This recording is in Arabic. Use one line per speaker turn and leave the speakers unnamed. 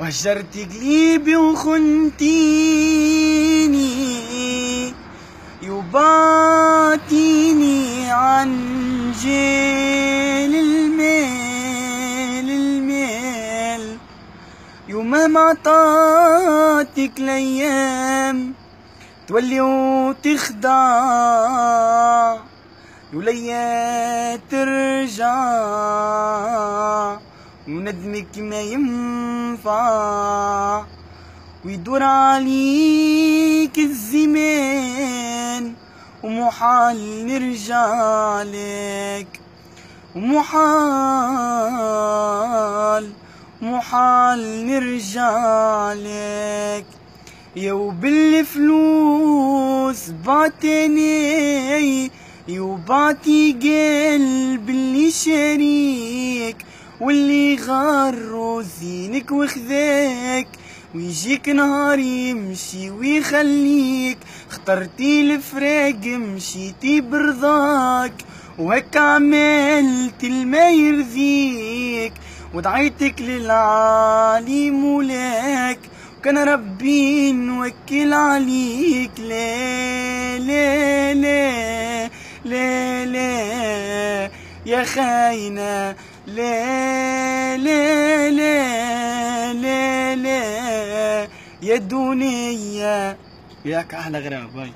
وهجرت قلبي وخنتيني يبعتيني عن جيل الميل يوم ما عطاتك الايام تولي وتخدع وليا ترجع وندمك ما ينفع ويدور عليك الزمان ومحال نرجع لك ومحال نرجع لك يا وبالفلوس بعتني وبعتي قلب اللي شريك واللي غار زينك وخذاك ويجيك نهار يمشي ويخليك اخترتي الفراق مشيتي برضاك وهك عملت الما يرضيك ودعيتك للعالي مولاك وكان ربي نوكل عليك لا لا لا لا لا يا خاينة لا لا لا لا لا يا دنيا. ياك احلى غراب. باي.